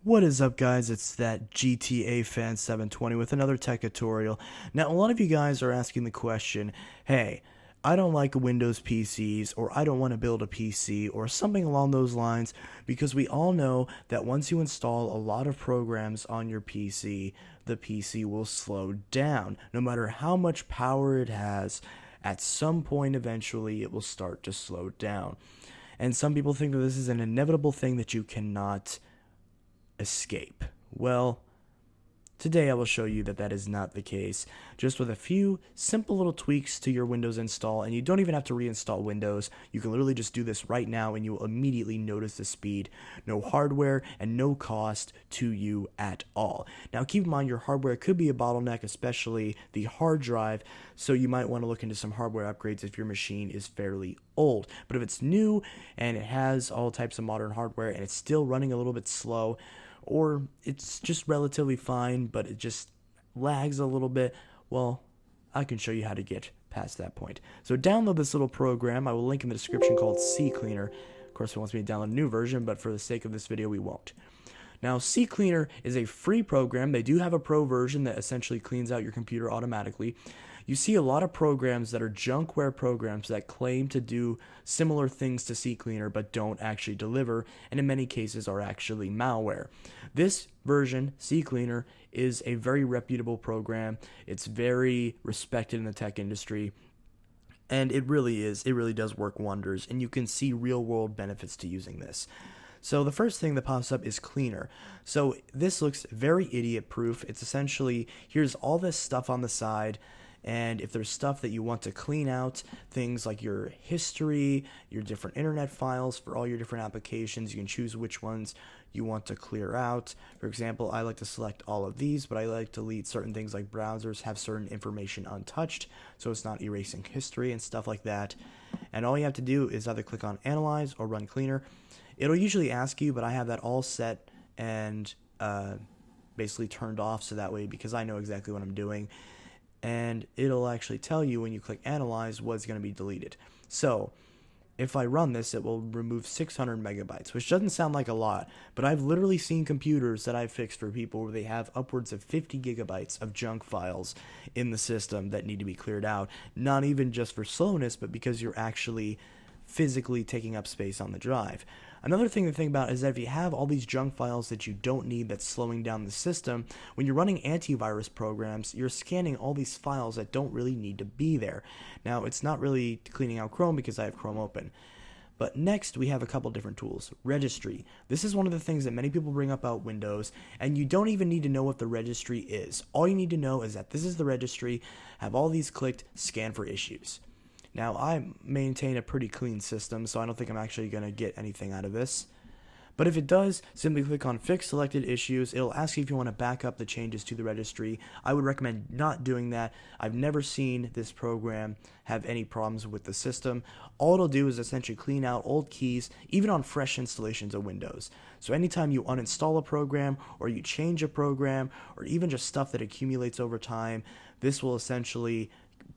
What is up, guys? It's that GTA fan 720 with another tech tutorial. Now, a lot of you guys are asking the question, hey, I don't like Windows PCs, or I don't want to build a PC, or something along those lines, because we all know that once you install a lot of programs on your PC, the PC will slow down. No matter how much power it has, at some point eventually it will start to slow down. And some people think that this is an inevitable thing that you cannot escape. Well, today I will show you that that is not the case, just with a few simple little tweaks to your Windows install, and you don't even have to reinstall Windows. You can literally just do this right now and you will immediately notice the speed. No hardware and no cost to you at all. Now keep in mind your hardware could be a bottleneck, especially the hard drive, so you might want to look into some hardware upgrades if your machine is fairly old. But if it's new and it has all types of modern hardware and it's still running a little bit slow, or it's just relatively fine, but it just lags a little bit, well, I can show you how to get past that point. So download this little program. I will link in the description called CCleaner. Of course, it wants me to download a new version, but for the sake of this video, we won't. Now, CCleaner is a free program. They do have a pro version that essentially cleans out your computer automatically. You see a lot of programs that are junkware programs that claim to do similar things to CCleaner but don't actually deliver, and in many cases are actually malware. This version, CCleaner, is a very reputable program. It's very respected in the tech industry. And it really is. It really does work wonders, and you can see real-world benefits to using this. So the first thing that pops up is cleaner. So this looks very idiot-proof. It's essentially, here's all this stuff on the side, and if there's stuff that you want to clean out, things like your history, your different internet files for all your different applications, you can choose which ones you want to clear out. For example, I like to select all of these, but I like to delete certain things like browsers have certain information untouched, so it's not erasing history and stuff like that. And all you have to do is either click on Analyze or Run Cleaner. It'll usually ask you, but I have that all set and basically turned off, so that way, because I know exactly what I'm doing, and it'll actually tell you when you click Analyze what's going to be deleted. So if I run this, it will remove 600 megabytes, which doesn't sound like a lot, but I've literally seen computers that I've fixed for people where they have upwards of 50 gigabytes of junk files in the system that need to be cleared out, not even just for slowness, but because you're actually physically taking up space on the drive. Another thing to think about is that if you have all these junk files that you don't need that's slowing down the system, when you're running antivirus programs, you're scanning all these files that don't really need to be there. Now, it's not really cleaning out Chrome because I have Chrome open. But next, we have a couple different tools. Registry. This is one of the things that many people bring up about Windows, and you don't even need to know what the registry is. All you need to know is that this is the registry, have all these clicked, scan for issues. Now, I maintain a pretty clean system, so I don't think I'm actually going to get anything out of this. But if it does, simply click on Fix Selected Issues. It'll ask you if you want to back up the changes to the registry. I would recommend not doing that. I've never seen this program have any problems with the system. All it'll do is essentially clean out old keys, even on fresh installations of Windows. So anytime you uninstall a program, or you change a program, or even just stuff that accumulates over time, this will essentially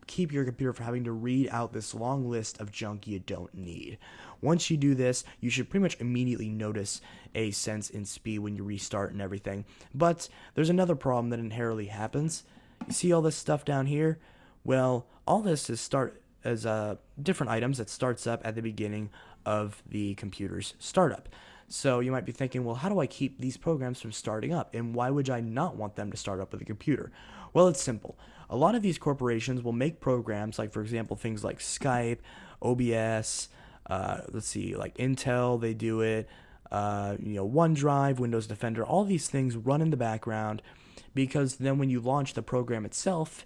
keep your computer from having to read out this long list of junk you don't need. Once you do this, you should pretty much immediately notice a sense in speed when you restart and everything. But there's another problem that inherently happens. You see all this stuff down here? Well, all this is different items that starts up at the beginning of the computer's startup. So you might be thinking, well, how do I keep these programs from starting up? And why would I not want them to start up with a computer? Well, it's simple. A lot of these corporations will make programs, like, for example, things like Skype, OBS, like Intel, they do it, OneDrive, Windows Defender, all these things run in the background, because then when you launch the program itself,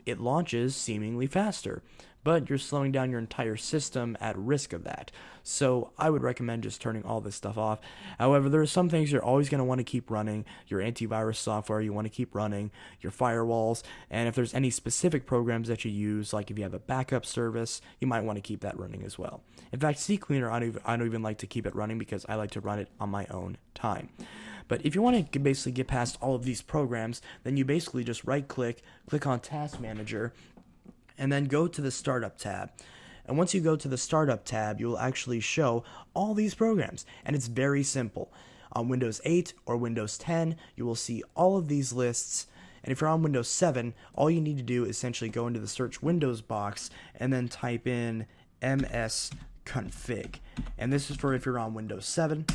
it launches seemingly faster, but you're slowing down your entire system at risk of that. So I would recommend just turning all this stuff off. However, there are some things you're always going to want to keep running. Your antivirus software you want to keep running, your firewalls, and if there's any specific programs that you use, like if you have a backup service, you might want to keep that running as well. In fact, CCleaner, I don't even like to keep it running because I like to run it on my own time. But if you want to basically get past all of these programs, then you basically just right-click, click on Task Manager, and then go to the Startup tab. And once you go to the Startup tab, you will actually show all these programs, and it's very simple. On Windows 8 or Windows 10, you will see all of these lists. And if you're on Windows 7, all you need to do is essentially go into the search Windows box and then type in msconfig. And this is for if you're on Windows 7.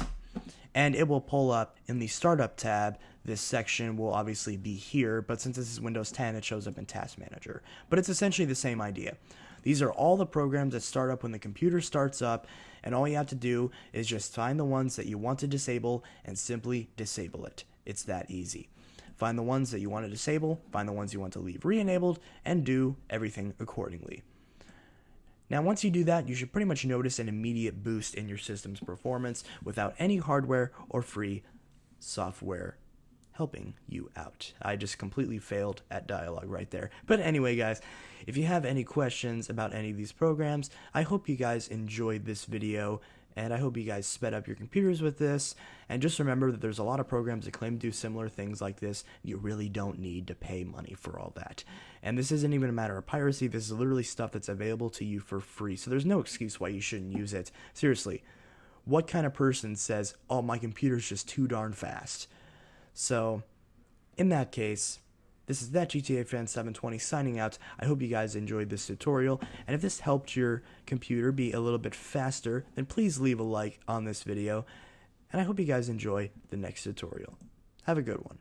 And it will pull up in the startup tab. This section will obviously be here, but since this is Windows 10, it shows up in Task Manager. But it's essentially the same idea. These are all the programs that start up when the computer starts up, and all you have to do is just find the ones that you want to disable and simply disable it. It's that easy. Find the ones that you want to disable, find the ones you want to leave re-enabled, and do everything accordingly. Now, once you do that, you should pretty much notice an immediate boost in your system's performance without any hardware or free software helping you out. I just completely failed at dialogue right there. But anyway, guys, if you have any questions about any of these programs, I hope you guys enjoyed this video, and I hope you guys sped up your computers with this. And just remember that there's a lot of programs that claim to do similar things like this. You really don't need to pay money for all that. And this isn't even a matter of piracy. This is literally stuff that's available to you for free. So there's no excuse why you shouldn't use it. Seriously, what kind of person says, oh, my computer's just too darn fast? So, in that case, this is that GTA Fan 720 signing out. I hope you guys enjoyed this tutorial, and if this helped your computer be a little bit faster, then please leave a like on this video, and I hope you guys enjoy the next tutorial. Have a good one.